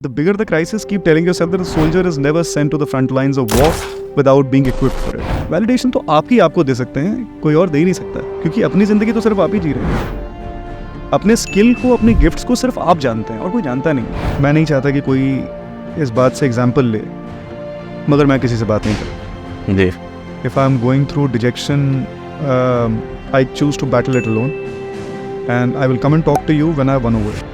The bigger the crisis, keep telling yourself that a soldier is never sent to the front lines of war without being equipped for it. Validation तो आप ही आपको दे सकते हैं, कोई और दे ही नहीं सकता, क्योंकि अपनी जिंदगी तो सिर्फ आप ही जी रहे हैं। अपने स्किल को, अपने गिफ्ट्स को सिर्फ आप जानते हैं और कोई जानता नहीं। मैं नहीं चाहता कि कोई इस बात से एग्जाम्पल ले, मगर मैं किसी से बात नहीं करता जी। If I'm going through dejection, I choose to battle it alone, and I will come and talk to you when I won over it.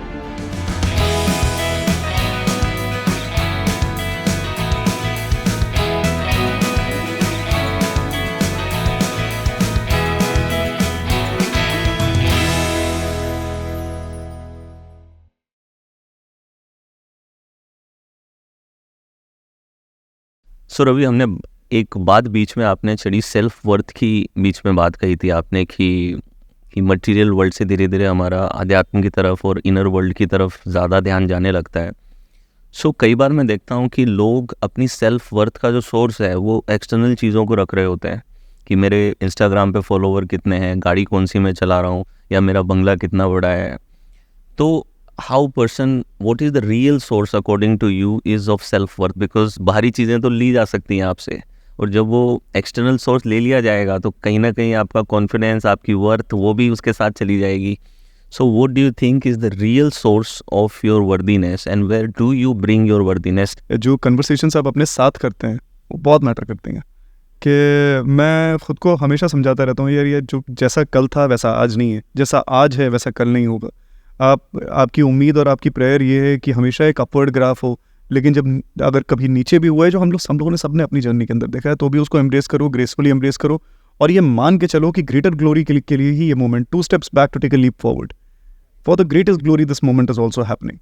सो रवि, हमने एक बात बीच में आपने चढ़ी सेल्फ वर्थ की बीच में बात कही थी आपने कि मटेरियल वर्ल्ड से धीरे धीरे हमारा आध्यात्म की तरफ और इनर वर्ल्ड की तरफ ज़्यादा ध्यान जाने लगता है। सो कई बार मैं देखता हूँ कि लोग अपनी सेल्फ वर्थ का जो सोर्स है वो एक्सटर्नल चीज़ों को रख रहे होते हैं कि मेरे इंस्टाग्राम पे फॉलोवर कितने हैं, गाड़ी कौन सी मैं चला रहा हूँ, या मेरा बंगला कितना बड़ा है। तो how person, what is the real source according to you is of self worth? Because बाहरी चीज़ें तो ली जा सकती हैं आपसे, और जब वो एक्सटर्नल सोर्स ले लिया जाएगा तो कहीं ना कहीं आपका कॉन्फिडेंस, आपकी वर्थ, वो भी उसके साथ चली जाएगी। So what do you think is the real source of your worthiness and where do you bring your worthiness? जो कन्वर्सेशंस आप अपने साथ करते हैं वो बहुत मैटर करती हैं। कि मैं खुद को हमेशा समझाता रहता हूँ, यार ये जो जैसा कल था वैसा आज नहीं है, जैसा आज है वैसा कल नहीं होगा। आपकी उम्मीद और आपकी प्रेयर ये है कि हमेशा एक अपवर्ड ग्राफ हो, लेकिन जब अगर कभी नीचे भी हुआ है, जो हम लोगों ने सबने अपनी जर्नी के अंदर देखा है, तो भी उसको एम्ब्रेस करो, ग्रेसफुली एम्ब्रेस करो, और ये मान के चलो कि ग्रेटर ग्लोरी के लिए ही ये moment, 2 steps back to take a leap forward. For the greatest glory this moment is also happening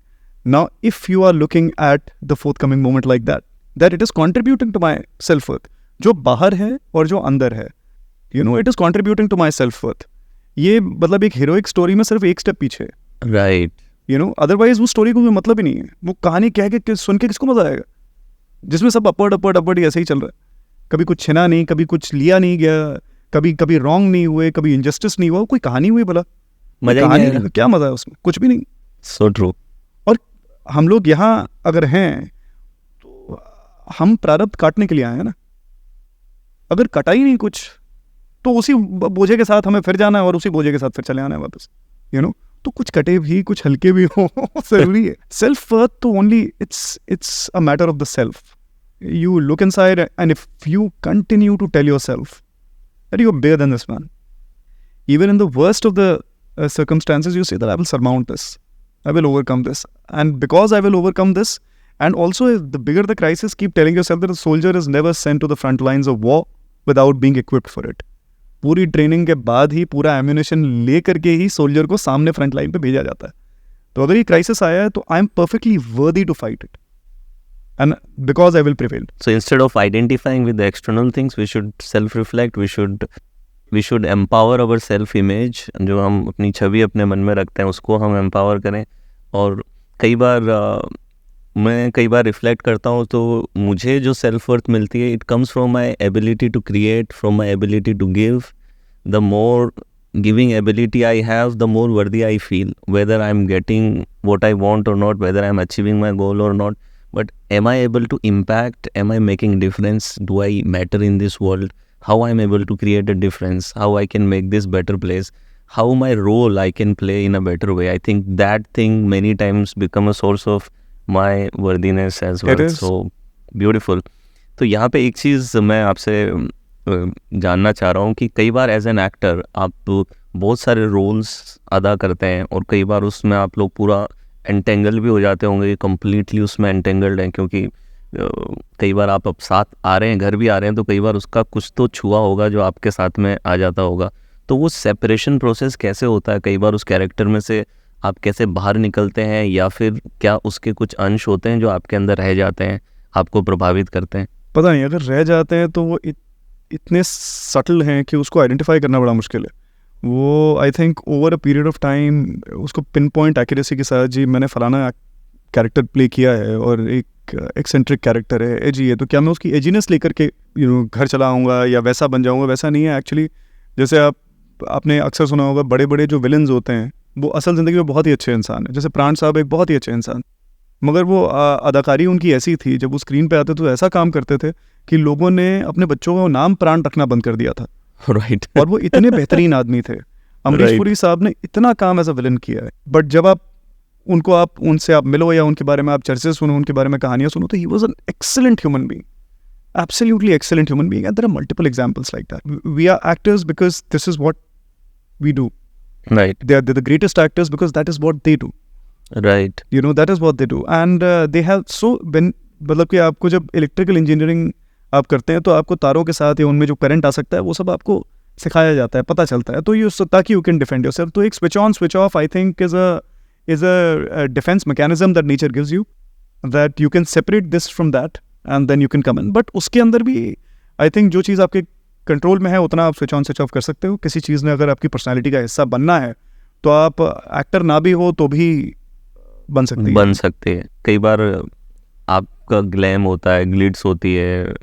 now. If you are looking at the forthcoming moment like that it is contributing to my self worth, जो बाहर है और जो अंदर है, it is contributing to my self worth. ये मतलब एक हीरोइक स्टोरी में सिर्फ एक स्टेप पीछे है, राइट। अदरवाइज वो स्टोरी को कोई मतलब ही नहीं है। वो कहानी कह के सुन के किसको मजा आएगा, जिसमें सब अपवर्ड ही ऐसे ही चल रहा है। कभी कुछ छिना नहीं, कभी कुछ लिया नहीं गया, कभी रॉन्ग नहीं हुए, कभी इंजस्टिस नहीं हुआ। कोई कहानी हुई भला? कहानी क्या मजा है उसमें? कुछ भी नहीं। So true. और हम लोग यहाँ अगर हैं तो हम प्रारब्ध काटने के लिए आए हैं ना। अगर कटा ही नहीं कुछ तो उसी बोझे के साथ हमें फिर जाना है और उसी बोझे के साथ फिर चले आना है वापस। तो कुछ कटे भी, कुछ हल्के भी हो, जरूरी है। सेल्फ वर्थ तो only it's a matter of the self. You look inside and if you continue to tell yourself that you are bigger than this man, even in the worst of the circumstances, you say that I will surmount this, I will overcome this, and because I will overcome this, and also the bigger the crisis, keep telling yourself that a soldier is never sent to the front lines of war without being equipped for it. पूरी training के बाद ही, पूरा ammunition ले करके ही soldier को सामने front line पे भेजा जाता है। तो अगर ये क्राइसिस आया है तो I am perfectly worthy to fight it, and because I will prevail. So instead of identifying with the external things, we should self reflect, we should empower our self image. जो हम अपनी छवि अपने मन में रखते हैं उसको हम एम्पावर करें। और मैं कई बार रिफ्लेक्ट करता हूँ तो मुझे जो सेल्फ वर्थ मिलती है, it comes from my ability to create, from my ability to give. The more giving ability I have, the more worthy I feel, whether I am getting what I want or not, whether I am achieving my goal or not, but am I able to impact, am I making difference, do I matter in this world, how I am able to create a difference, how I can make this better place, how my role I can play in a better way. I think that thing many times become a source of my worthiness as well. So beautiful. तो यहाँ पे एक चीज़ मैं आपसे जानना चाह रहा हूँ कि कई बार एज एन एक्टर आप बहुत सारे रोल्स अदा करते हैं, और कई बार उसमें आप लोग पूरा एंटेंगल भी हो जाते होंगे, कम्प्लीटली उसमें एंटेंगल्ड हैं, क्योंकि कई बार आप अब साथ आ रहे हैं, घर भी आ रहे हैं, तो कई बार उसका कुछ तो छुआ होगा जो आपके साथ में आ जाता होगा। तो वो सेपरेशन प्रोसेस कैसे होता है? कई बार उस कैरेक्टर में से आप कैसे बाहर निकलते हैं, या फिर क्या उसके कुछ अंश होते हैं जो आपके अंदर रह जाते हैं, आपको प्रभावित करते हैं? पता नहीं, अगर रह जाते हैं तो वो इतने सटल हैं कि उसको आइडेंटिफाई करना बड़ा मुश्किल है। वो I think over a period of time उसको पिन पॉइंट एक्यूरेसी के साथ, जी मैंने फलाना कैरेक्टर प्ले किया है और एक एक्सेंट्रिक कैरेक्टर है, एजी है, तो क्या मैं उसकी एजीनेस लेकर के घर चला आऊँगा या वैसा बन जाऊँगा? वैसा नहीं है एक्चुअली। जैसे आपने अक्सर सुना होगा, बड़े बड़े जो विलन्स होते हैं वो असल ज़िंदगी में बहुत ही अच्छे इंसान है। जैसे प्राण साहब एक बहुत ही अच्छे इंसान, मगर वो अदाकारी उनकी ऐसी थी, जब वो स्क्रीन पे आते तो ऐसा काम करते थे कि लोगों ने अपने बच्चों का नाम प्राण रखना बंद कर दिया था। राइट। और वो इतने बेहतरीन आदमी थे। अमरीश Right. पुरी साहब ने इतना काम एज अ विलन किया है, बट जब आप उनसे आप मिलो या उनके बारे में आप चर्चे सुनो, उनके बारे में कहानियां सुनो, तो he was an excellent human being, absolutely excellent human being, and there are multiple examples like that. We are actors because this is what we do. Right. They're the greatest actors because that is what they do. Right. You know, that is what they do. And they have so when मतलब कि आपको जब electrical engineering आप करते हैं तो आपको तारों के साथ या उनमें जो करंट आ सकता है वो सब आपको सिखाया जाता है, पता चलता है, तो ये ताकि यू कैन डिफेंड योरसेल्फ। तो एक switch on switch off I think is a defence mechanism that nature gives you, that you can separate this from that and then you can come in. But उसके अंदर भी I think जो चीज़ आपके control में है उतना आप switch on switch of कर सकते हो। किसी चीज़ ने अगर आपकी पर्सनैलिटी का हिस्सा बनना है तो आप एक्टर ना भी हो तो भी बन सकते हैं। कई बार आपका ग्लैम होता है, ग्लिट्स होती है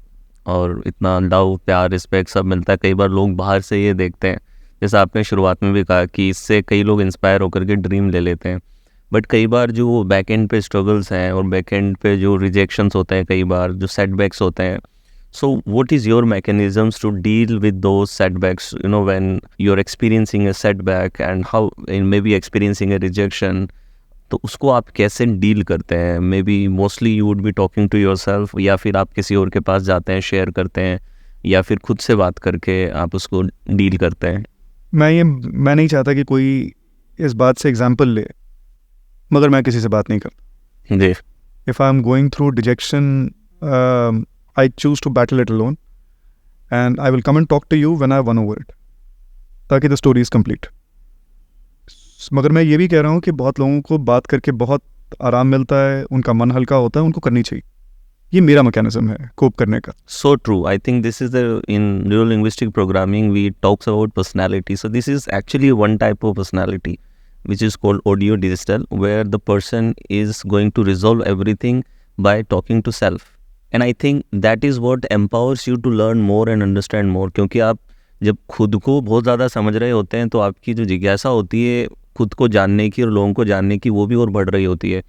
और इतना लव प्यार रिस्पेक्ट सब मिलता है। कई बार लोग बाहर से ये देखते हैं, जैसे आपने शुरुआत में भी कहा कि इससे कई लोग इंस्पायर होकर के ड्रीम ले लेते हैं, बट कई बार जो बैक एंड पे स्ट्रगल्स हैं और बैक एंड पे जो रिजेक्शंस होते हैं, कई बार जो सेटबैक्स होते हैं, so what is your mechanisms to deal with those setbacks, you know, when you're experiencing a setback and how maybe experiencing a rejection, तो उसको आप कैसे डील करते हैं? Maybe mostly you would be talking to your self, या फिर आप किसी और के पास जाते हैं, शेयर करते हैं, या फिर खुद से बात करके आप उसको डील करते हैं? मैं नहीं चाहता कि कोई इस बात से एग्जाम्पल ले, मगर मैं किसी से बात नहीं करता जी। If I am going through dejection I choose to battle it alone, and I will come and talk to you when I won over it, ताकि the story is complete. मगर मैं ये भी कह रहा हूँ कि बहुत लोगों को बात करके बहुत आराम मिलता है, उनका मन हल्का होता है, उनको करनी चाहिए। ये मेरा मैकेनिज्म है कोप करने का। So true. I think this is the in neurolinguistic programming we talks about personality. So this is actually one type of personality, which is called audio digital, where the person is going to resolve everything by talking to self. And I think that is what empowers you to learn more and understand more. क्योंकि आप जब खुद को बहुत ज़्यादा समझ रहे होते हैं तो आपकी जो जिज्ञासा होती है खुद को जानने की और लोगों को जानने की, वो भी और बढ़ रही होती है।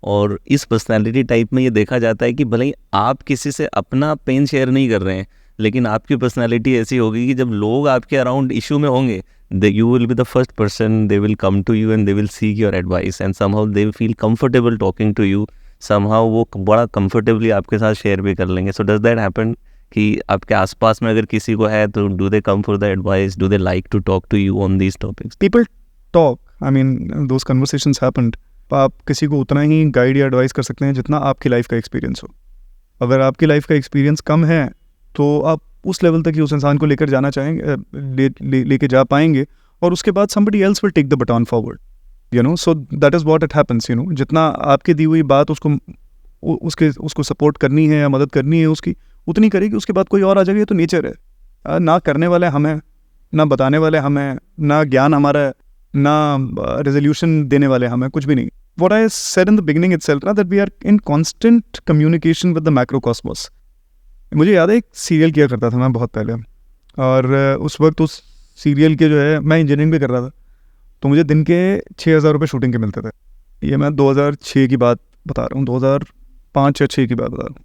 और इस पर्सनैलिटी टाइप में ये देखा जाता है कि भले ही आप किसी से अपना पेन शेयर नहीं कर रहे हैं, लेकिन आपकी पर्सनैलिटी ऐसी होगी कि जब लोग आपके अराउंड इशू में होंगे, you will be the first person, they will come to you and they will seek your advice, and somehow they feel comfortable talking to you. somehow वो बड़ा कंफर्टेबली आपके साथ शेयर भी कर लेंगे. सो डज दैट हैपन कि आपके आसपास में अगर किसी को है तो do they come for the advice, do they like to talk to you on these topics? People talk, I mean those conversations happened. आप किसी को उतना ही गाइड या एडवाइस कर सकते हैं जितना आपकी लाइफ का एक्सपीरियंस हो. अगर आपकी लाइफ का एक्सपीरियंस कम है तो आप उस लेवल तक ही उस इंसान को लेकर जाना चाहेंगे, लेके जा पाएंगे, और उसके बाद somebody else will take the baton forward. You know, so that is what it happens, you know. जितना आपकी दी हुई बात उसको सपोर्ट करनी है या मदद करनी है उसकी, उतनी करेगी. उसके बाद कोई और आ जाएगा. ये तो नेचर है. ना करने वाले हम हैं, ना बताने वाले हम हैं, ना ज्ञान हमारा है, ना रेजोल्यूशन देने वाले हम हैं, कुछ भी नहीं. What I said in the beginning itself, that we are in constant communication with the macrocosmos. मुझे याद है एक सीरियल किया करता था मैं बहुत पहले, और उस वक्त उस सीरियल के जो है, मैं इंजीनियरिंग भी कर रहा था, तो मुझे दिन के 6,000 रुपये शूटिंग के मिलते थे. ये मैं 2006 की बात बता रहा हूँ, 2005 या 6 की बात बता रहा हूँ.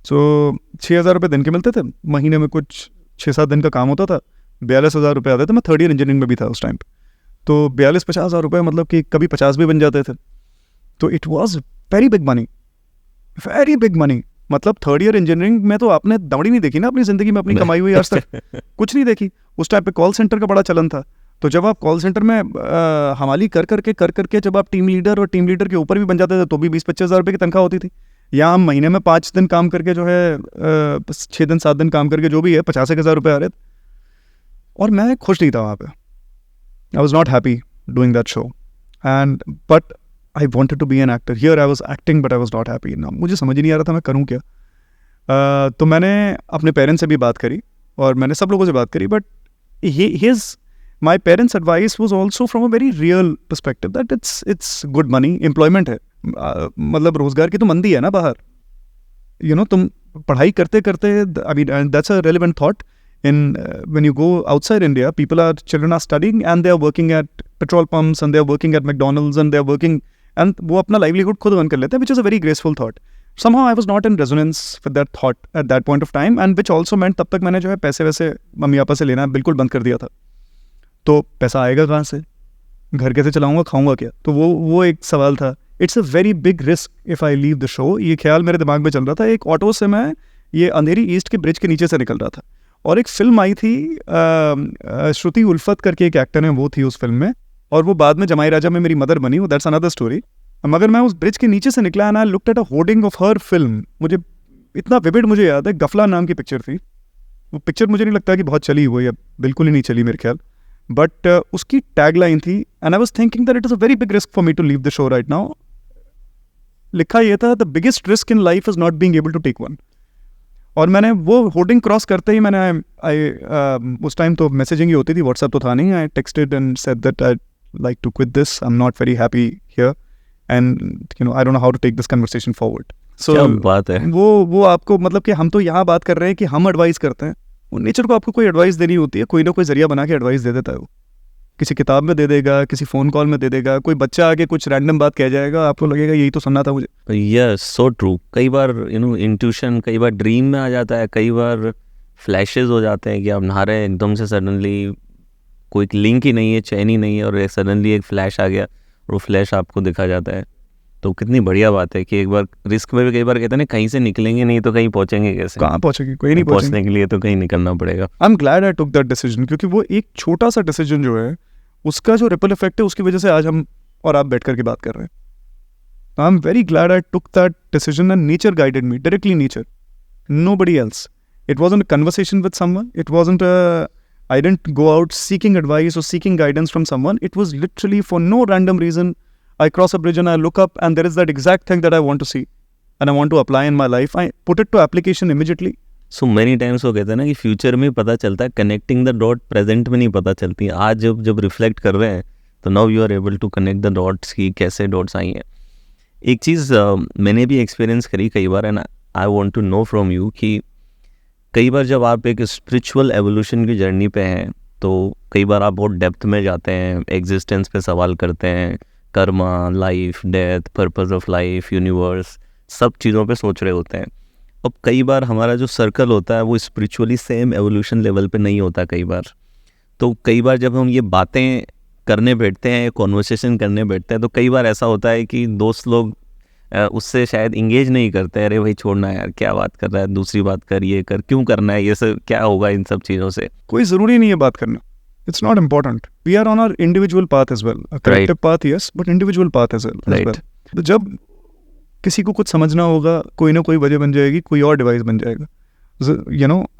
सो 6,000 रुपये दिन के मिलते थे. महीने में कुछ 6-7 दिन का काम होता था. 42,000 रुपये आते थे. मैं थर्ड ईयर इंजीनियरिंग में भी था उस टाइम पे. तो 42-50 हज़ार रुपये, मतलब कि कभी 50 भी बन जाते थे. तो it was very big money, very big money. मतलब थर्ड ईयर इंजीनियरिंग में तो आपने दौड़ी नहीं देखी ना अपनी ज़िंदगी में, अपनी कमाई हुई आज तक कुछ नहीं देखी. उस टाइम पे कॉल सेंटर का बड़ा चलन था. तो जब आप कॉल सेंटर में हमाली कर करके जब आप टीम लीडर और टीम लीडर के ऊपर भी बन जाते थे तो भी 20-25 हज़ार रुपये की तनख्वाह होती थी. या हम महीने में 5 दिन काम करके जो है 6 दिन 7 दिन काम करके जो भी है 50,000 रुपये आ रहे थे. और मैं खुश नहीं था वहाँ पे. I was not happy doing that show, and but I wanted to be an actor. Here I was acting but I was not happy. ना मुझे समझ ही नहीं आ रहा था मैं करूँ क्या. तो मैंने अपने पेरेंट्स से भी बात करी और मैंने सब लोगों से बात करी, but my parents' advice was also from a very real perspective that it's good money, employment है. मतलब रोजगार की तो मंदी है ना बाहर. You know, तुम पढ़ाई करते करते, I mean, that's a relevant thought. When you go outside India, children are studying and they are working at petrol pumps and they are working at McDonald's and they are working and वो अपना livelihood खुद earn कर लेते हैं, which is a very graceful thought. Somehow I was not in resonance with that thought at that point of time, and which also meant तब तक मैंने जो है पैसे वैसे मम्मी पापा से लेना बिल्कुल बंद कर दिया था. तो पैसा आएगा कहाँ से, घर कैसे चलाऊंगा, खाऊंगा क्या, तो वो एक सवाल था. It's a very big risk if I leave the show. ये ख्याल मेरे दिमाग में चल रहा था. एक ऑटो से मैं ये अंधेरी ईस्ट के ब्रिज के नीचे से निकल रहा था, और एक फिल्म आई थी श्रुति उल्फत करके एक एक्टर है, वो थी उस फिल्म में, और वो बाद में जमाई राजा में मेरी मदर बनी. That's another story. मगर मैं उस ब्रिज के नीचे से निकला and I looked at a hoarding of her film. मुझे इतना विविड मुझे याद है, गफला नाम की पिक्चर थी. वो पिक्चर मुझे नहीं लगता कि बहुत चली हुई है, बिल्कुल ही नहीं चली मेरे ख्याल. बट उसकी टैगलाइन थी, and I was thinking that it is a very big risk for me to leave the show right now. लिखा ये था, the biggest risk in life is not being able to take one. और मैंने वो hoarding cross करते ही मैंने उस time तो मैसेजिंग ही होती थी, व्हाट्सएप तो था नहीं. I texted and said that I like to quit this, I am not very happy here, and I don't know how to take this conversation forward. So क्या बात है. वो आपको मतलब कि हम तो यहाँ बात कर रहे हैं कि हम एडवाइस करते हैं, वो नेचर को आपको कोई एडवाइस देनी होती है, कोई ना कोई जरिया बना के एडवाइस दे देता है. वो किसी किताब में दे देगा, किसी फ़ोन कॉल में दे देगा, कोई बच्चा आके कुछ रैंडम बात कह जाएगा, आपको लगेगा यही तो सुनना था मुझे. Yes, so true. कई बार इंट्यूशन कई बार ड्रीम में आ जाता है, कई बार फ्लैशेस हो जाते हैं कि आप नहा रहे हैं, एकदम से सडनली कोई लिंक ही नहीं है, चैन ही नहीं है, और सडनली एक फ्लैश आ गया, वो फ्लैश आपको दिखा जाता है. तो कितनी बढ़िया बात है कि एक बार रिस्क में भी कई बार कहते हैं ना, कहीं से निकलेंगे नहीं तो कहीं पहुंचेंगे कैसे, कहाँ पहुंचेगी, कोई नहीं पहुंचने के लिए तो कहीं निकलना पड़ेगा. I am glad I took that decision, क्योंकि वो एक छोटा सा डिसीजन जो है उसका जो रिपल इफेक्ट है, उसकी वजह से आज हम और आप बैठ करके बात कर रहे हैं. आई am very glad I took that decision, and nature guided me, directly nature, nobody else. It wasn't a conversation with someone, it wasn't I didn't go out seeking advice or seeking guidance from someone. It was literally for no random reason. I cross a bridge and I look up and there is that exact thing that I want to see and I want to apply in my life. I put it to application immediately. So many times वो कहते हैं ना कि future में पता चलता है, connecting the dot present में नहीं पता चलती. आज जब रिफ्लेक्ट कर रहे हैं तो now you are able to connect the dots की कैसे डॉट्स आई हैं. एक चीज़ मैंने भी एक्सपीरियंस करी कई बार, and I want to know from you कि कई बार जब आप एक स्पिरिचुअल एवोल्यूशन की जर्नी पे हैं तो कई बार आप बहुत डेप्थ में जाते हैं, एग्जिस्टेंस पे सवाल करते हैं, Karma, life, death, purpose of life, universe, सब चीज़ों पे सोच रहे होते हैं. अब कई बार हमारा जो सर्कल होता है वो स्पिरिचुअली सेम एवोल्यूशन लेवल पे नहीं होता कई बार. तो कई बार जब हम ये बातें करने बैठते हैं, कॉन्वर्सेशन करने बैठते हैं, तो कई बार ऐसा होता है कि दोस्त लोग उससे शायद इंगेज नहीं करते. अरे भाई छोड़ना यार, क्या बात कर रहा है, दूसरी बात कर, ये कर, क्यों करना है ये सब, क्या होगा इन सब चीज़ों से. कोई ज़रूरी नहीं है बात करना. It's not important. We are on our individual path as well. A collective path, yes, but individual path as well. तो जब किसी को कुछ समझना होगा, कोई ना कोई वजह बन जाएगी, कोई और डिवाइस बन जाएगा.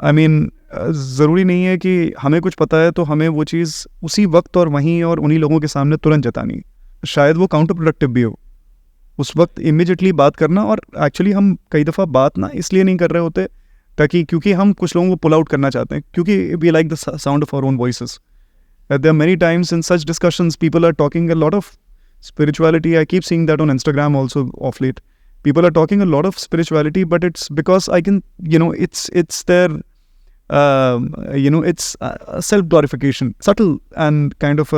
I mean, ज़रूरी नहीं है कि हमें कुछ पता है तो हमें वो चीज़ उसी वक्त और वहीं और उन्हीं लोगों के सामने तुरंत जतानी है. शायद वो काउंटर प्रोडक्टिव भी हो उस वक्त इमीडिएटली बात करना. और एक्चुअली हम कई दफ़ा बात ना इसलिए नहीं कर रहे होते ताकि, क्योंकि हम कुछ लोगों को पुल आउट करना चाहते हैं, क्योंकि we like the sound of our own voices. There are many times in such discussions people are talking a lot of spirituality. I keep seeing that on Instagram also of late. People are talking a lot of spirituality, but it's because I can, it's their, it's self-glorification, subtle and kind of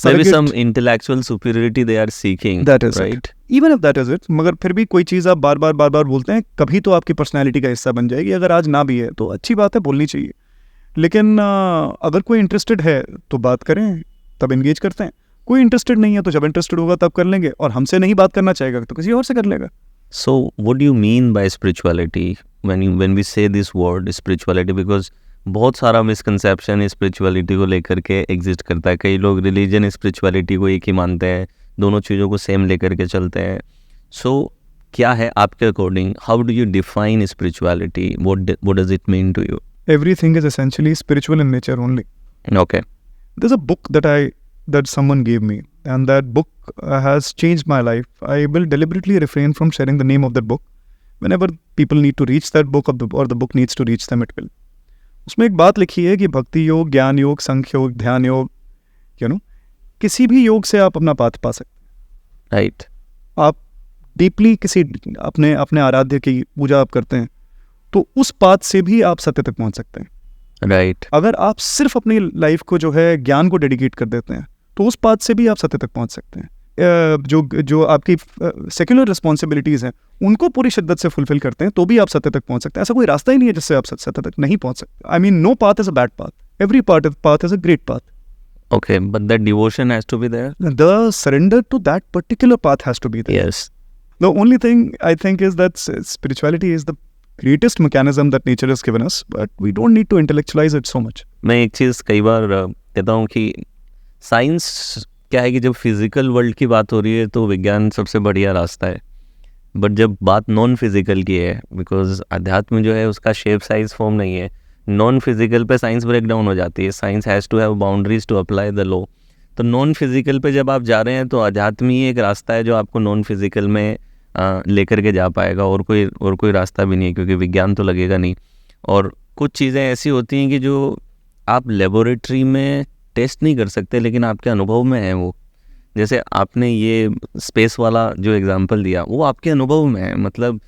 maybe some intellectual superiority they are seeking. That is right. It. Even if that is it, मगर फिर भी कोई चीज़ आप बार बार बोलते हैं, कभी तो आपकी पर्सनैलिटी का हिस्सा बन जाएगी. अगर आज ना भी है तो अच्छी बात है, बोलनी चाहिए. लेकिन अगर कोई इंटरेस्टेड है तो बात करें, तब एंगेज करते हैं. कोई इंटरेस्टेड नहीं है तो जब इंटरेस्टेड होगा तब कर लेंगे, और हमसे नहीं बात करना चाहेगा तो किसी और से कर लेगा. So what do you mean by spirituality when we say this word spirituality? Because बहुत सारा मिसकंसेप्शन स्पिरिचुअलिटी को लेकर के एग्जिस्ट करता है. कई लोग रिलीजन स्पिरिचुअलिटी को एक ही मानते हैं, दोनों चीज़ों को सेम लेकर के चलते हैं. So क्या है आपके according, how do you define spirituality, what does it mean to you? Everything is essentially spiritual in nature only. Okay. There's a book that someone gave me, and that book has changed my life. I will deliberately refrain from sharing the name of that book. Whenever people need to reach that book or the book needs to reach them, it will. उसमें एक बात लिखी है कि भक्ति योग, ज्ञान योग, संख्य योग, ध्यान योग, किसी भी योग से आप अपना पाथ पा सकते हैं. Right. आप डीपली किसी अपने आराध्य की पूजा आप करते हैं तो उस पाथ से भी आप सत्य तक पहुंच सकते हैं. राइट. अगर आप सिर्फ अपनी लाइफ को जो है ज्ञान को डेडिकेट कर देते हैं तो उस पाथ से भी आप सत्य तक पहुंच सकते हैं. जो आपकी सेक्युलर रिस्पॉन्सिबिलिटीज़ हैं उनको पूरी शिद्दत से फुलफिल करते हैं तो भी आप सत्य तक पहुंच सकते हैं। ऐसा कोई रास्ता ही नहीं है जिससे आप सत्य तक नहीं पहुंच सकते। I mean no path is a bad path, every path is a great path. Okay, but that devotion has to be there. The surrender to that particular path has to be there. Yes. The only thing I think is that spirituality is the greatest mechanism that nature has given us, but we don't need to intellectualize it so much. मैं एक चीज़ कई बार कहता हूँ कि science क्या है कि जब फिजिकल वर्ल्ड की बात हो रही है तो विज्ञान सबसे बढ़िया रास्ता है, बट जब बात नॉन फिजिकल की है, बिकॉज अध्यात्म जो है उसका शेप साइज फॉर्म नहीं है, नॉन फिजिकल पे साइंस ब्रेक डाउन हो जाती है। Science has to have boundaries to apply the law. तो नॉन फिजिकल पे जब आप जा रहे हैं तो अध्यात्म ही एक रास्ता है जो आपको नॉन फिजिकल में लेकर के जा पाएगा, और कोई रास्ता भी नहीं है, क्योंकि विज्ञान तो लगेगा नहीं। और कुछ चीज़ें ऐसी होती हैं कि जो आप लेबोरेटरी में टेस्ट नहीं कर सकते, लेकिन आपके अनुभव में है वो। जैसे आपने ये स्पेस वाला जो एग्जांपल दिया वो आपके अनुभव में है, मतलब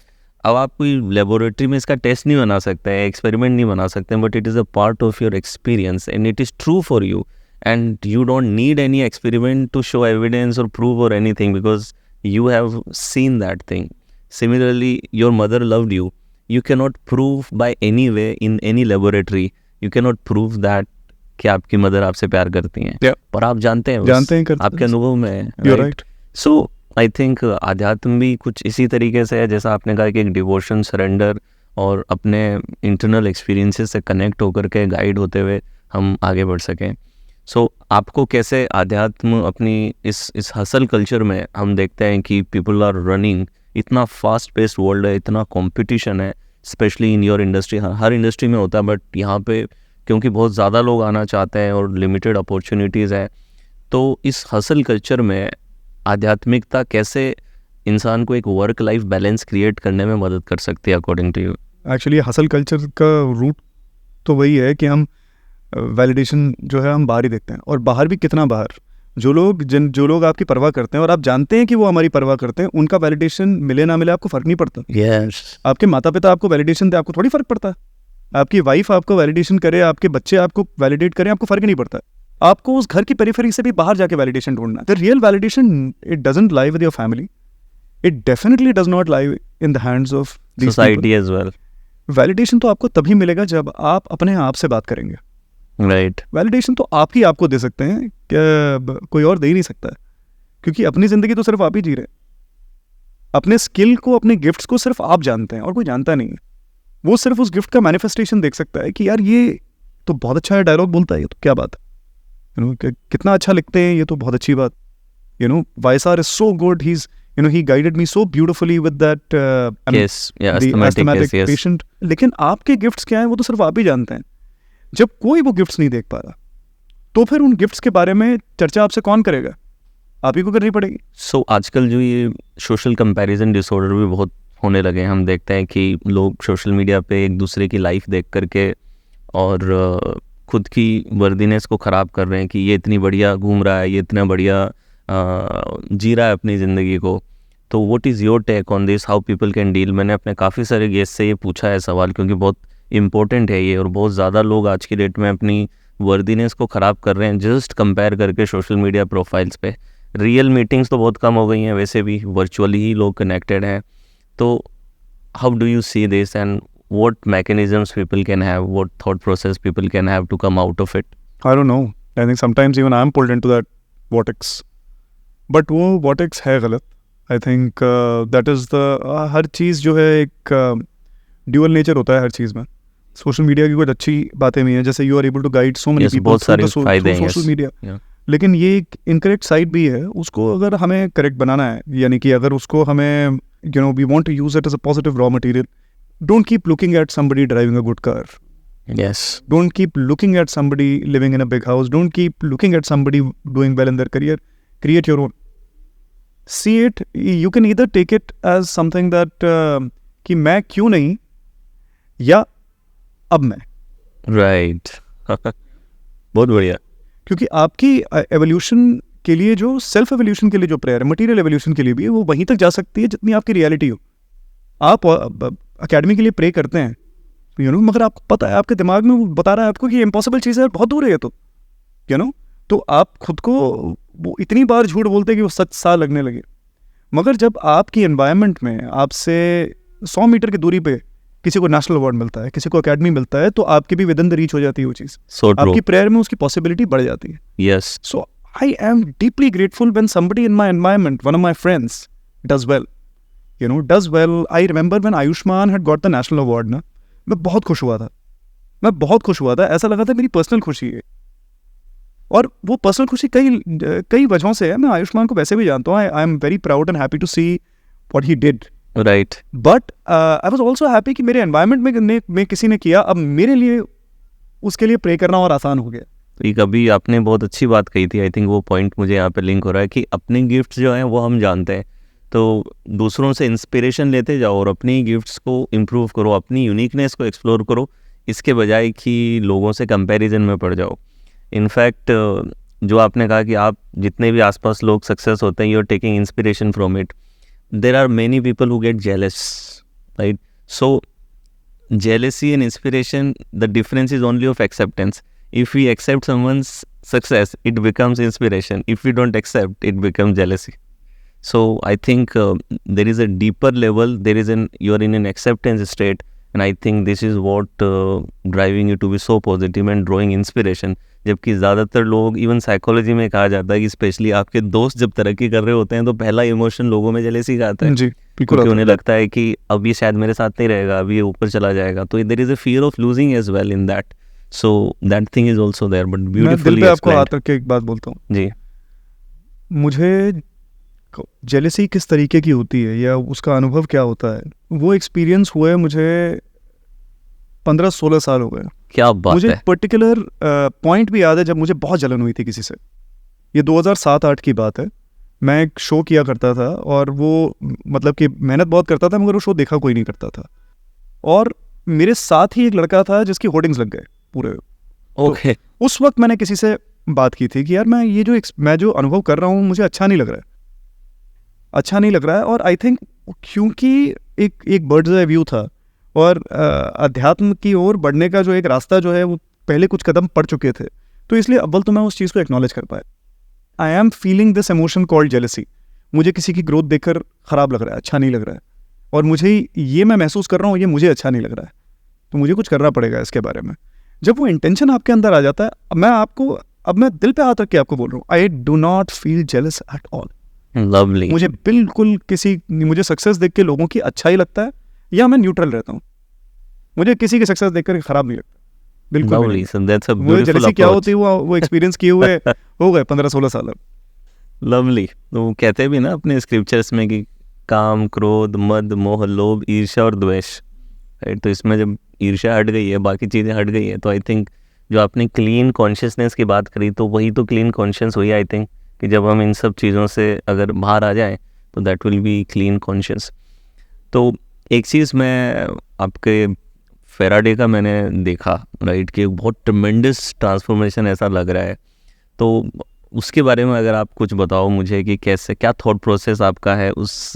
अब आप कोई लेबोरेटरी में इसका टेस्ट नहीं बना सकते हैं, एक्सपेरिमेंट नहीं बना सकते हैं, but it is a part of your experience and it is true for you, and you don't need any experiment to show evidence और प्रूव और anything, because you have seen that thing. Similarly, your mother loved you. You cannot prove by any way in any laboratory. You cannot prove that कि आपकी mother आपसे प्यार करती हैं, Yeah. पर आप जानते हैं आपके अनुभव में है। You're right. So I think आध्यात्म भी कुछ इसी तरीके से है, जैसा आपने कहा कि एक डिवोशन, सरेंडर और अपने इंटरनल एक्सपीरियंसेस से कनेक्ट होकर के गाइड होते हुए हम आगे बढ़ सकें। सो आपको कैसे आध्यात्म अपनी इस हसल कल्चर में, हम देखते हैं कि पीपल आर रनिंग, इतना फास्ट पेस्ड वर्ल्ड है, इतना कंपटीशन है, specially in your industry. Her industry में होता है, बट यहाँ पे क्योंकि बहुत ज़्यादा लोग आना चाहते हैं और लिमिटेड अपॉर्चुनिटीज़ हैं, तो इस हसल कल्चर में आध्यात्मिकता कैसे इंसान को एक वर्क लाइफ बैलेंस क्रिएट करने में मदद कर सकती है according to you? Actually hustle culture का रूट तो वही है कि हम वैलिडेशन जो है हम बाहर ही देखते हैं, और बाहर भी कितना बाहर। जो लोग आपकी परवाह करते हैं और आप जानते हैं कि वो हमारी परवाह करते हैं, उनका वैलिडेशन मिले ना मिले आपको फ़र्क नहीं पड़ता। Yes. आपके माता पिता आपको वैलिडेशन दे, आपको थोड़ी फ़र्क पड़ता है। आपकी वाइफ आपको वैलिडेशन करे, आपके बच्चे आपको वैलिडेट करें, आपको फ़र्क ही नहीं पड़ता। आपको उस घर की पेरिफेरी से भी बाहर जाके वैलिडेशन ढूंढना। The real validation it doesn't lie with your family, it definitely does not lie in the hands of society as well. Validation तो आपको तभी मिलेगा जब आप अपने आप से बात करेंगे। राइट। वैलिडेशन तो आप ही आपको दे सकते हैं, क्या कोई और दे ही नहीं सकता है, क्योंकि अपनी ज़िंदगी तो सिर्फ आप ही जी रहे हैं। अपने स्किल को, अपने गिफ्ट्स को सिर्फ आप जानते हैं और कोई जानता नहीं है। वो सिर्फ उस गिफ्ट का मैनिफेस्टेशन देख सकता है कि यार ये तो बहुत अच्छा है, डायलॉग बोलता है, ये तो क्या बात है, कितना अच्छा लिखते हैं, ये तो बहुत अच्छी बात, वायसार is so good, he guided me so beautifully with that asthmatic patient। लेकिन आपके गिफ्ट्स क्या हैं वो तो सिर्फ आप ही जानते हैं। जब कोई वो गिफ्ट्स नहीं देख पा रहा, तो फिर उन गिफ्ट्स के बारे में चर्चा आपसे कौन करेगा? आप ही को करनी पड़ेगी। सो आजकल जो ये सोशल कंपैरिजन डिसऑर्डर भी बहुत होने लगे हैं। हम देखते हैं कि लोग सोशल मीडिया पे एक दूसरे की लाइफ देख करके और खुद की वर्दीनेस को ख़राब कर रहे हैं कि ये इतनी बढ़िया घूम रहा है, ये इतना बढ़िया जी रहा है अपनी ज़िंदगी को। तो what is your take on this, how people can deal? मैंने अपने काफ़ी सारे गेस्ट से ये पूछा है सवाल, क्योंकि बहुत इम्पोर्टेंट है ये, और बहुत ज़्यादा लोग आज की डेट में अपनी वर्दीनेस को ख़राब कर रहे हैं जस्ट कंपेयर करके सोशल मीडिया प्रोफाइल्स पे। रियल मीटिंग्स तो बहुत कम हो गई हैं, वैसे भी वर्चुअली ही लोग कनेक्टेड हैं। तो how do you see this and what mechanisms people can have, what thought process people can have to come out of it? I don't know. I think sometimes even I'm pulled into that vortex. But वो vortex है गलत। I think that is the हर चीज़ जो है एक dual nature होता है हर चीज़ में। Social media की कुछ अच्छी बातें भी हैं, जैसे you are able to guide so many people through social media। लेकिन ये एक incorrect side भी है, उसको अगर हमें correct बनाना है, यानी कि अगर उसको हमें we want to use it as a positive raw material, don't keep looking at somebody driving a good car. Yes. Don't keep looking at somebody living in a big house. Don't keep looking at somebody doing well in their career. Create your own. See it. You can either take it as something that कि मैं क्यों नहीं, या अब मैं। Right. बहुत बढ़िया। क्योंकि आपकी एवोल्यूशन के लिए, जो सेल्फ एवोल्यूशन के लिए जो प्रेयर है, मटीरियल एवोल्यूशन के लिए भी, वो वहीं तक जा सकती है जितनी आपकी रियलिटी हो। आप अकेडमी के लिए प्रे करते हैं, मगर आपको पता है, आपके दिमाग में वो बता रहा है आपको कि ये इम्पॉसिबल चीज़ है, बहुत दूर है ये तो, तो आप खुद को वो इतनी बार झूठ बोलते कि वो सच सा लगने लगे। मगर जब आपकी एनवायरनमेंट में आपसे 100 मीटर की दूरी पे किसी को नेशनल अवार्ड मिलता है, किसी को अकेडमी मिलता है, तो आपकी भी विद इन द रीच हो जाती है वो चीज़। So true. आपकी प्रेयर में उसकी पॉसिबिलिटी बढ़ जाती है। Yes. So I am deeply grateful when somebody in my environment, one of my friends, does well. Does well. I remember when Ayushman had got the national award ना, मैं बहुत खुश हुआ था। ऐसा लगा था मेरी पर्सनल खुशी है, और वो पर्सनल खुशी कई वजहों से है। मैं आयुष्मान को वैसे भी जानता हूँ। I am very proud and happy to see what he did, Right. But I was also happy कि मेरे एनवायरनमेंट में किसी ने किया, अब मेरे लिए उसके लिए प्रे करना और आसान हो गया। एक अभी आपने बहुत अच्छी बात कही थी, आई थिंक वो पॉइंट मुझे यहाँ पे लिंक हो रहा है कि अपने गिफ्ट्स जो हैं वो हम जानते हैं, तो दूसरों से इंस्पिरेशन लेते जाओ और अपनी गिफ्ट्स को इम्प्रूव करो, अपनी यूनिकनेस को एक्सप्लोर करो, इसके बजाय कि लोगों से कंपैरिजन में पड़ जाओ। इनफैक्ट जो आपने कहा कि आप जितने भी आसपास लोग सक्सेस होते हैं, you are taking inspiration from it, there are many people who get jealous, right? So jealousy and inspiration, the difference is only of acceptance. If we accept someone's success, it becomes inspiration. If we don't accept, it becomes jealousy. So I think there is a deeper level, you are in an acceptance state, and I think this is what driving you to be so positive and drawing inspiration. जबकि ज़्यादातर लोग, even psychology में कहा जाता है कि specially आपके दोस्त जब तरक्की कर रहे होते हैं तो पहला इमोशन लोगों में जेलेसी का आता है जी, क्योंकि उन्हें लगता है कि अब ये शायद मेरे साथ नहीं रहेगा, अब ये ऊपर चला जाएगा, तो there is a fear of losing as well in that, so that thing is also there, but मैं ब्यूटीफुली दिल पे आपको हाथ रख के एक बात बोलता हूँ। जी, मुझे जेलेसी किस तरीके की होती है या उसका अनुभव क्या होता है, वो एक्सपीरियंस हुआ है मुझे 15-16 साल हो गए। क्या बात मुझे है। पर्टिकुलर पॉइंट भी याद है जब मुझे बहुत जलन हुई थी किसी से। ये 2007-8 की बात है। मैं एक शो किया करता था और वो मतलब कि मेहनत बहुत करता था, मगर वो शो देखा कोई नहीं करता था, और मेरे साथ ही एक लड़का था जिसकी होर्डिंग्स लग गए पूरे। ओके, उस वक्त मैंने किसी से बात की थी कि यार मैं जो अनुभव कर रहा हूँ मुझे अच्छा नहीं लग रहा है। और आई थिंक क्योंकि एक बर्ड्स आई व्यू था, और अध्यात्म की ओर बढ़ने का जो एक रास्ता जो है वो पहले कुछ कदम पड़ चुके थे, तो इसलिए अव्वल तो मैं उस चीज़ को एक्नॉलेज कर पाया। I am feeling this emotion called jealousy. मुझे किसी की ग्रोथ देखकर ख़राब लग रहा है, अच्छा नहीं लग रहा है, और मुझे ये मैं महसूस कर रहा हूँ ये मुझे अच्छा नहीं लग रहा है, तो मुझे कुछ करना पड़ेगा इसके बारे में। जब वो इंटेंशन आपके अंदर आ जाता है, अब मैं दिल पे हाथ रख के आपको बोल रहा हूँ, I do not feel jealous at all. Lovely. मुझे बिल्कुल मुझे सक्सेस देख के लोगों की अच्छा ही लगता है, या मैं न्यूट्रल रहता हूँ। मुझे किसी की सक्सेस देखकर खराब नहीं लगता, बिल्कुल नहीं। लवली, सो दैट्स अ मुझे ब्यूटीफुल जेलसी क्या अप्रोच। होती है वो एक्सपीरियंस किए हुए हो गए 15-16 साल अब। लवली। तो वो कहते भी ना अपने स्क्रिप्चर्स में कि काम, क्रोध, मद, मोह, लोभ, ईर्ष्या और द्वेष, राइट? तो इसमें जब ईर्ष्या हट गई है, बाकी चीज़ें हट गई है, तो आई थिंक जो आपने क्लीन कॉन्शियसनेस की बात करी, तो वही तो क्लीन कॉन्शियस हुई, आई थिंक, कि जब हम इन सब चीज़ों से अगर बाहर आ जाएं तो that will be clean conscious. तो एक चीज़ मैं आपके फेराडे का मैंने देखा, राइट, कि बहुत ट्रेमेंडस ट्रांसफॉर्मेशन ऐसा लग रहा है, तो उसके बारे में अगर आप कुछ बताओ मुझे कि कैसे, क्या थॉट प्रोसेस आपका है उस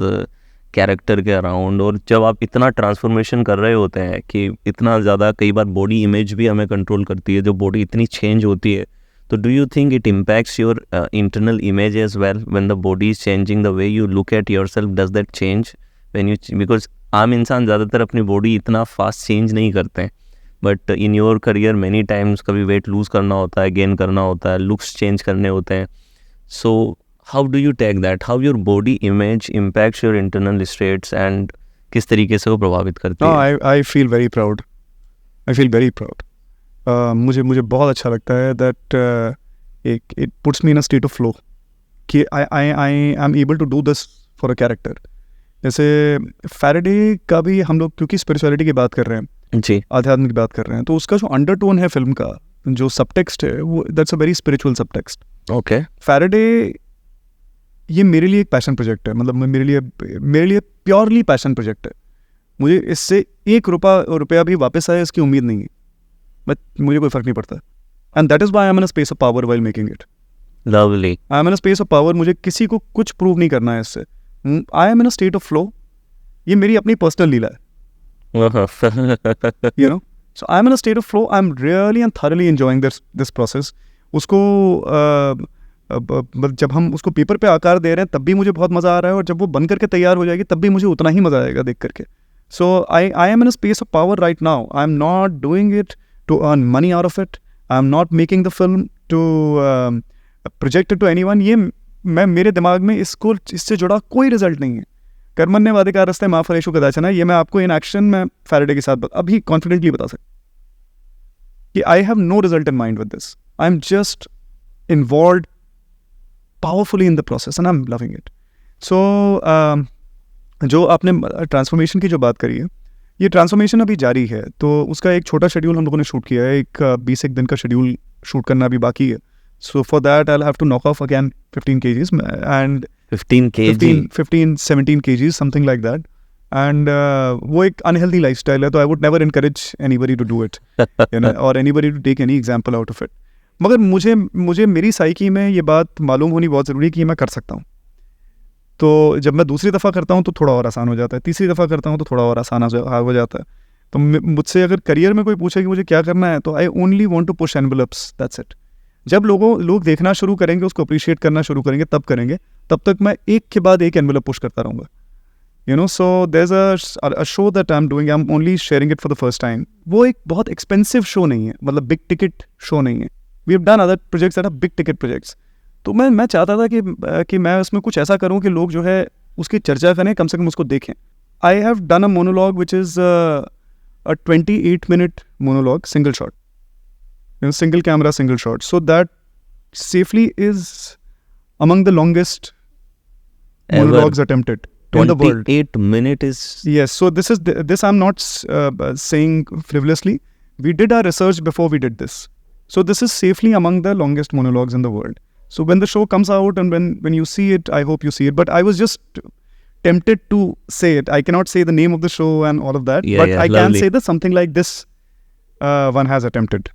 कैरेक्टर के अराउंड, और जब आप इतना ट्रांसफॉर्मेशन कर रहे होते हैं कि इतना ज़्यादा, कई बार बॉडी इमेज भी हमें कंट्रोल करती है, जो बॉडी इतनी चेंज होती है, तो do you think it impacts your internal image as well when the body is changing, the way you look at yourself, does that change when you, because आम इंसान ज़्यादातर अपनी बॉडी इतना फास्ट चेंज नहीं करते हैं, but in your career many times कभी weight lose करना होता है, गेन करना होता है, लुक्स चेंज करने होते हैं, so how do you take that, how your body image impacts your internal states, and किस तरीके से वो प्रभावित करती है? आई फील वेरी प्राउड, मुझे बहुत अच्छा लगता है that it puts me in a state of flow कि I am able to do this for a character. जैसे फैराडे का भी हम लोग क्योंकि स्पिरिचुअलिटी की बात कर रहे हैं, जी, आध्यात्म की बात कर रहे हैं, तो उसका जो अंडरटोन है फिल्म का, जो सबटेक्स्ट है, वो that's a very spiritual subtext. Okay, Faraday ये मेरे लिए एक पैशन प्रोजेक्ट है, मतलब मेरे लिए प्योरली पैशन प्रोजेक्ट है। मुझे इससे ₹1 भी वापस आए इसकी उम्मीद नहीं है, बट मुझे कोई फ़र्क नहीं पड़ता, and that is why I am in a space of power while making it. Lovely. I am in a space of power, मुझे किसी को कुछ प्रूव नहीं करना है इससे। I am in a state of flow, ये मेरी अपनी पर्सनल लीला है, you know, so I'm in a state of flow. I'm really and thoroughly enjoying this process. उसको अब जब हम उसको पेपर पे आकार दे रहे हैं तब भी मुझे बहुत मज़ा आ रहा है, और जब वो बन करके तैयार हो जाएगी तब भी मुझे उतना ही मज़ा आएगा देख करके. So I am in a space of power right now. I'm not doing it to earn money out of it. I'm not making the film to project it to anyone. ये मैं मेरे दिमाग में इससे जुड़ा कोई रिजल्ट नहीं है. कर्मण्येवाधिकार रस्ते मा फलेषु कदाचन, ये मैं आपको इन एक्शन में फैराडे के साथ अभी कॉन्फिडेंटली बता सकता कि I have no result in mind with this. I am just involved powerfully in the process and I am loving it. So जो आपने ट्रांसफॉर्मेशन की जो बात करी है, ये ट्रांसफॉर्मेशन अभी जारी है, तो उसका एक छोटा शेड्यूल हम लोगों ने शूट किया है. एक 20 दिन का शेड्यूल शूट करना अभी बाकी है. So for that I have to knock off again 15 kgs and 15-17 kgs something like that. And वो एक अनहेल्दी लाइफस्टाइल है, तो I would never encourage anybody to do it, you know, और anybody to take any example out of it. मगर मुझे मेरी psyche में ये बात मालूम होनी बहुत ज़रूरी है कि मैं कर सकता हूँ. तो जब मैं दूसरी दफ़ा करता हूँ तो थोड़ा और आसान हो जाता है, तीसरी दफ़ा करता हूँ तो थोड़ा और आसान हो जाता है. तो मुझसे अगर करियर में कोई पूछे कि मुझे क्या करना है, तो I only want to push envelopes, that's it. जब लोग देखना शुरू करेंगे, उसको अप्रिशिएट करना शुरू करेंगे, तब करेंगे. तब तक मैं एक के बाद एक एनवेलप पुश करता रहूँगा, you know. So there is a show that I am only sharing it for the first time. वो एक बहुत एक्सपेंसिव शो नहीं है, मतलब बिग टिकट शो नहीं है. We have done other projects that are big ticket projects. तो मैं चाहता था कि मैं उसमें कुछ ऐसा करूं कि लोग जो है उसकी चर्चा करें, कम से कम उसको देखें. I have done a monologue which is a 28-minute monologue, single shot, single camera, single shot. So that safely is among the longest monologues attempted in the world. 28 minutes is... Yes, so this I'm not saying frivolously. We did our research before we did this. So this is safely among the longest monologues in the world. So when the show comes out and when you see it, I hope you see it. But I was just tempted to say it. I cannot say the name of the show and all of that. But I can say that something like this one has attempted.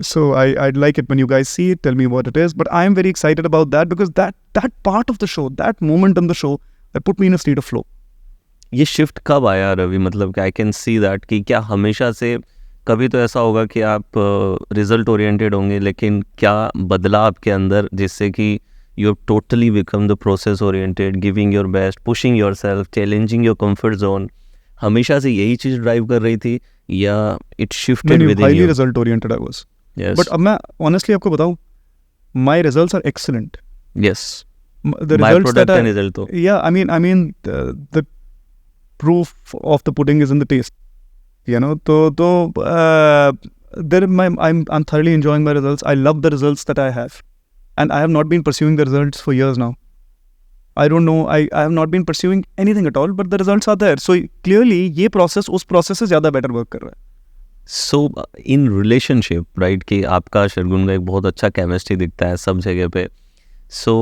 So I'd like it when you guys see it, tell me what it is. But I am very excited about that because that part of the show, that moment in the show, that put me in a state of flow. ये shift कब आया रवि? मतलब कि I can see that कि क्या हमेशा से, कभी तो ऐसा होगा कि आप रिजल्ट ओरिएंटेड होंगे, लेकिन क्या बदला आपके अंदर जिससे कि you have totally become the process oriented, giving your best, pushing your self, challenging your comfort zone? हमेशा से यही चीज़ ड्राइव कर रही थी या it shifted within you? Highly result oriented I was. But अब मैं ऑनेस्टली आपको बताऊं, my results are excellent. Yes, the results that are, yeah, I mean the proof of the pudding is in the taste, you know. I'm thoroughly enjoying my results. I love the results that I have, and I have not been pursuing the results for years now. I don't know, I have not been pursuing anything at all, but the results are there. So clearly ये process उस process से ज़्यादा better work कर रहा है. So in relationship, right, कि आपका शर्गुन का एक बहुत अच्छा केमिस्ट्री दिखता है सब जगह पे. So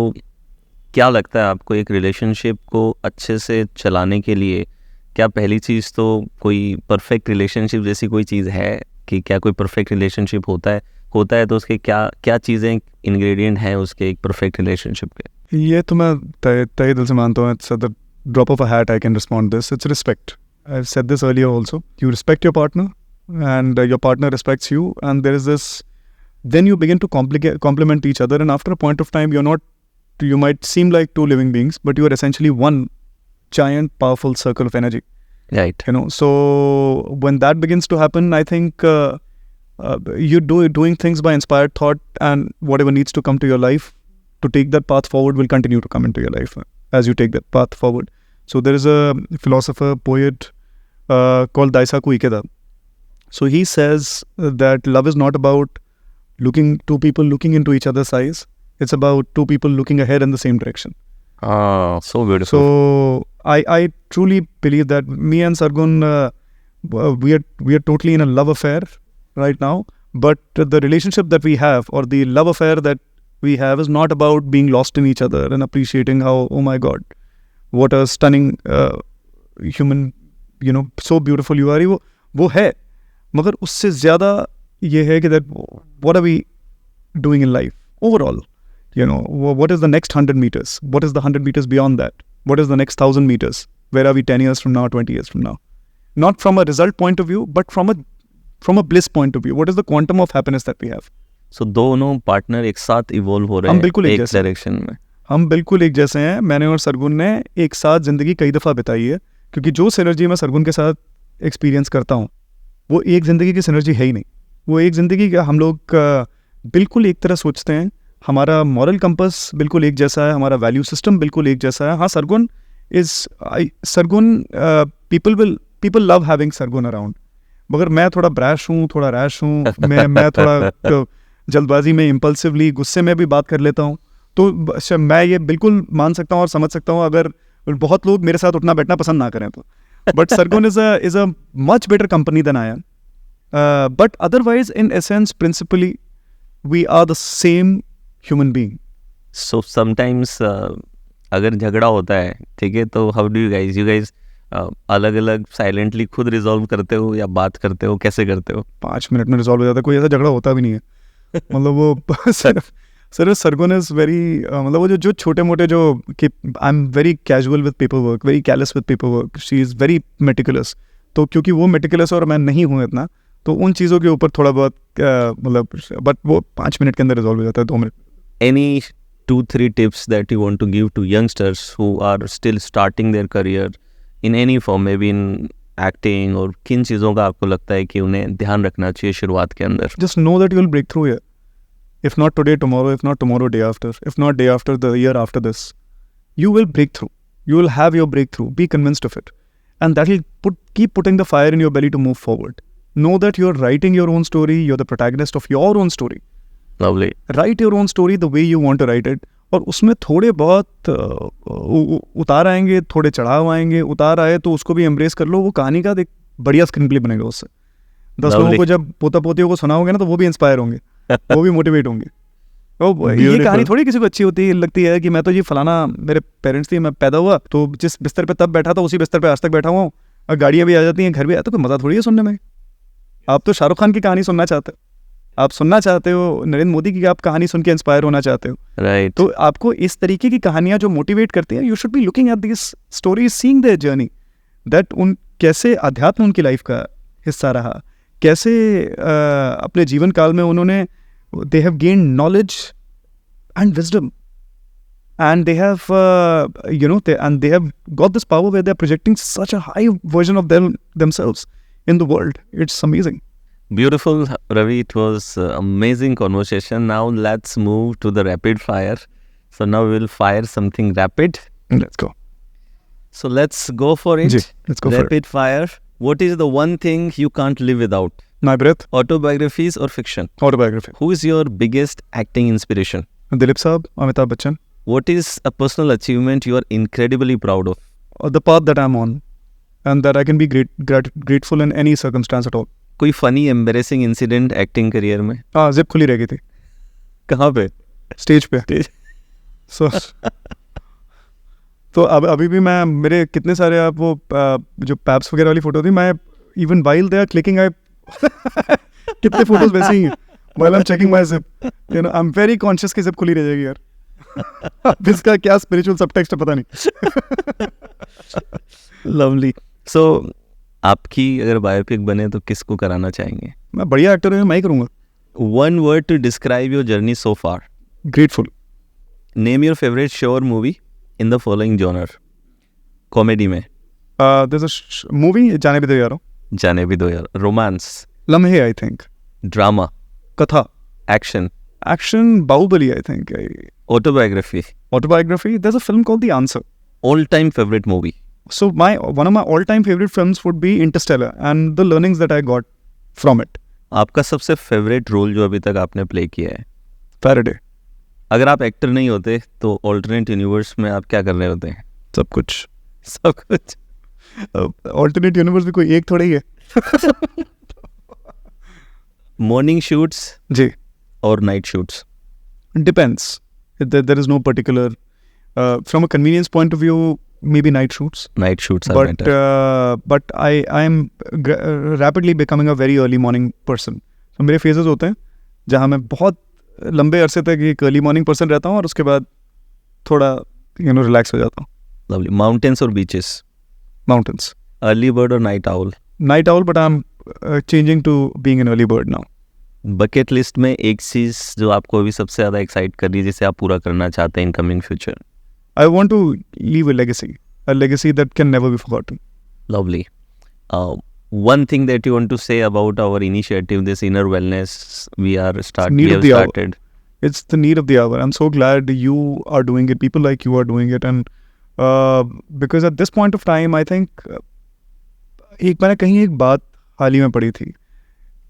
क्या लगता है आपको, एक रिलेशनशिप को अच्छे से चलाने के लिए क्या पहली चीज़ तो कोई परफेक्ट रिलेशनशिप जैसी कोई चीज़ है कि क्या कोई परफेक्ट रिलेशनशिप होता है तो उसके क्या चीज़ें इंग्रेडिएंट हैं उसके एक परफेक्ट रिलेशनशिप के? ये तो मैं तय दिल से मानता हूँ. It's the drop of a hat I can respond this. It's respect. I have said this earlier also. You respect your partner and your partner respects you, and there is this, then you begin to complement each other, and after a point of time you might seem like two living beings, but you are essentially one giant powerful circle of energy, right? You know, so when that begins to happen, I think you doing things by inspired thought, and whatever needs to come to your life to take that path forward will continue to come into your life as you take that path forward. So there is a philosopher, poet called Daisaku Ikeda. So he says that love is not about two people looking into each other's eyes. It's about two people looking ahead in the same direction. Ah, so beautiful. So I truly believe that me and Sargun, we are totally in a love affair right now. But the relationship that we have, or the love affair that we have, is not about being lost in each other and appreciating how, oh my God, what a stunning human, you know, so beautiful you are. वो है. मगर उससे ज़्यादा ये है कि that what are we doing in life overall, you know, what is the next 100 meters, what is the 100 meters beyond that, what is the next 1000 meters, where are we 10 years from now, 20 years from now? Not from a result point of view, but from a bliss point of view. What is the quantum of happiness that we have? सो दोनों partner एक साथ evolve हो रहे हम हैं बिल्कुल एक एक जैसे हैं। डायरेक्शन में. हम बिल्कुल एक जैसे हैं। मैंने और सरगुन ने एक साथ ज़िंदगी कई दफ़ा बिताई है, क्योंकि जो सिनर्जी मैं सरगुन के साथ एक्सपीरियंस करता हूँ वो एक ज़िंदगी की सिनर्जी है ही नहीं। वो एक ज़िंदगी का हम लोग बिल्कुल एक तरह सोचते हैं, हमारा मॉरल कंपस बिल्कुल एक जैसा है, हमारा वैल्यू सिस्टम बिल्कुल एक जैसा है। हाँ, Sargun people love having Sargun around, मगर मैं थोड़ा ब्रैश हूँ, थोड़ा रैश हूँ। मैं थोड़ा जल्दबाजी में इम्पल्सिवली गुस्से में भी बात कर लेता हूँ। तो मैं ये बिल्कुल मान सकता हूँ और समझ सकता हूँ अगर बहुत लोग मेरे साथ उठना बैठना पसंद ना करें तो। But Sargun is a much better company than I am, but otherwise in essence principally we are the same human being. So sometimes अगर झगड़ा होता है, ठीक है, तो हाउ डू यू गाइज अलग अलग साइलेंटली खुद रिजॉल्व करते हो या बात करते हो, कैसे करते हो? 5 मिनट में रिजॉल्व हो जाता है, कोई ऐसा झगड़ा होता भी नहीं है. मतलब वो सर सरगुन इज वेरी मतलब वो जो छोटे मोटे जो कि I am very casual with paper work, very careless with paper work, she is very meticulous. तो क्योंकि वो मेटिकुलस और मैं नहीं हूँ इतना, तो उन चीज़ों के ऊपर थोड़ा बहुत मतलब, बट वो 5 मिनट के अंदर रिजॉल्व हो जाता है, 2 minute. Any 2-3 tips that you want to give to youngsters who are still starting their career in any form, maybe in acting, और किन चीज़ों का आपको लगता है कि उन्हें ध्यान रखना चाहिए शुरुआत के अंदर? Just know that you will break through here. If not today, tomorrow. If not tomorrow, day after. If not day after, the year after this. You will break through. You will have your breakthrough. Be convinced of it. And that will keep putting the fire in your belly to move forward. Know that you're writing your own story. You're the protagonist of your own story. Lovely. Write your own story the way you want to write it. और उसमें थोड़े बहुत उतार आएंगे, थोड़े चढ़ाव आएंगे. उतार आए तो उसको भी एम्ब्रेस कर लो. वो कहानी का एक बढ़िया स्क्रीन प्ले बनेगा उससे. 10 लोगों को जब पोता पोतियों को सुनाओगे ना, तो वो भी इंस्पायर होंगे, वो भी मोटिवेट होंगे. तो ये कहानी थोड़ी किसी को अच्छी होती है, लगती है कि मैं तो ये फलाना, मेरे पेरेंट्स थी, मैं पैदा हुआ तो जिस बिस्तर पे तब बैठा था उसी बिस्तर पे आज तक बैठा हुआ हूँ, और गाड़ियाँ भी आ जाती हैं, घर भी आया, तो कोई मज़ा थोड़ी है सुनने में. आप तो शाहरुख खान की कहानी सुनना चाहते हो, आप सुनना चाहते हो नरेंद्र मोदी की आप कहानी सुन के इंस्पायर होना चाहते हो. राइट. तो आपको इस तरीके की कहानियाँ जो मोटिवेट करती हैं, you should be looking at this stories, seeing their journey, that उन कैसे अध्यात्म उनकी लाइफ का हिस्सा रहा, कैसे अपने जीवन काल में उन्होंने they have gained knowledge and wisdom, and they have they have got this power where they're projecting such a high version of themselves in the world. It's amazing. Beautiful, Ravi. It was amazing conversation. Now let's move to the rapid fire. So now we'll fire something rapid. Let's go. So let's go for it. Let's go for it. Rapid fire. What is the one thing you can't live without? My breath. Autobiographies or fiction? Autobiography. Who is your biggest acting inspiration? Dilip Saab, Amitabh Bachchan. What is a personal achievement you are incredibly proud of? The path that I'm on, and that I can be grateful in any circumstance at all. कोई funny embarrassing incident acting career में? हाँ, zip खुली रह गई थी. कहाँ पे? Stage पे. So, तो अब अभी भी मैं, मेरे कितने सारे आप वो जो पैप्स वगैरह वाली फोटो थी, मैं even while they are clicking, I कितने फोटोज वैसे ही हैं. While I'm checking my zip, I'm very conscious कि zip खुली रह जाएगी यार. अब इसका क्या स्पिरिचुअल सबटेक्स्ट है पता नहीं. लवली. सो आपकी अगर बायोपिक बने तो किसको कराना चाहेंगे? मैं बढ़िया एक्टर हूँ, मैं ही करूँगा. One word to describe your journey so far. Grateful. Name your favorite show or movie in the following genre. Comedy में? There's a movie, जाने भी दो यारो. जाने भी दो यार. Romance? लम्हे, I think. Drama? कथा. Action? Action, Bahubali, I think. Autobiography? Autobiography, there's a film called The Answer. All-time favorite movie? So one of my all-time favorite films would be Interstellar, and the learnings that I got from it. आपका सबसे favourite role जो अभी तक आपने play किया है? Faraday. अगर आप एक्टर नहीं होते तो ऑल्टरनेट यूनिवर्स में आप क्या कर रहे होते हैं? सब कुछ. सब कुछ. ऑल्टरनेट यूनिवर्स भी कोई एक थोड़ा ही है. मॉर्निंग शूट्स जी और night shoots? Depends. There is no particular. From a convenience point of view, maybe night shoots. Night shoots are better. But I am rapidly becoming a very early morning person. So मेरे phases होते हैं जहाँ मैं बहुत लंबे अरसे तक एक अर्ली मॉर्निंग पर्सन रहता हूँ, और उसके बाद थोड़ा रिलैक्स हो जाता हूँ. लवली. माउंटेन्स और बीचेस? माउंटेन्स. अर्ली बर्ड और night owl? Night owl, but I'm changing to being an early bird now. Bucket list में एक चीज़ जो आपको अभी सबसे ज़्यादा एक्साइट कर रही है, जिसे आप पूरा करना चाहते हैं in coming future? I want to leave a legacy that can never be forgotten. Lovely. One thing that you want to say about our initiative, this inner wellness, we have need of the hour. started. It's the need of the hour. I'm so glad you are doing it. People like you are doing it, and because at this point of time, I think एक मैंने कहीं एक बात हाल ही में पढ़ी थी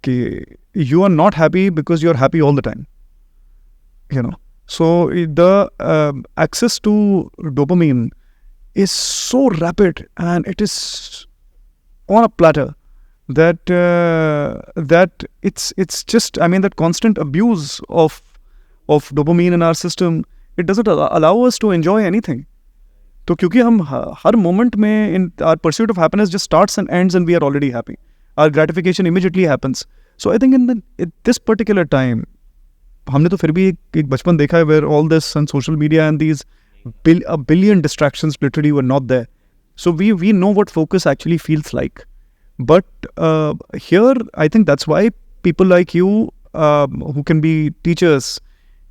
कि you are not happy because you are happy all the time. You know, so the access to dopamine is so rapid, and it is on a platter that it's just, I mean, that constant abuse of dopamine in our system, it doesn't allow us to enjoy anything. तो क्योंकि हम हर moment में in our pursuit of happiness just starts and ends and we are already happy. Our gratification immediately happens. So I think at this particular time, हमने तो फिर भी एक बचपन देखा है where all this and social media and these a billion distractions literally were not there. So we know what focus actually feels like. But here, I think that's why people like you, who can be teachers,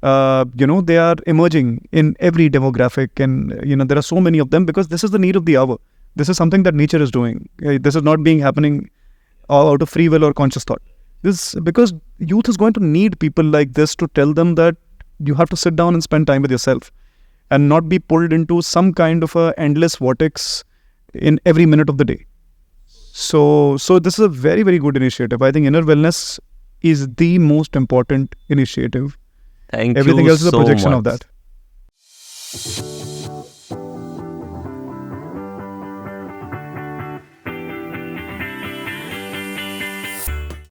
they are emerging in every demographic, and there are so many of them because this is the need of the hour. This is something that nature is doing. This is not being happening out of free will or conscious thought. This because youth is going to need people like this to tell them that you have to sit down and spend time with yourself and not be pulled into some kind of a endless vortex in every minute of the day. So this is a very, very good initiative. I think inner wellness is the most important initiative. Thank Everything you else is a so projection of much. that.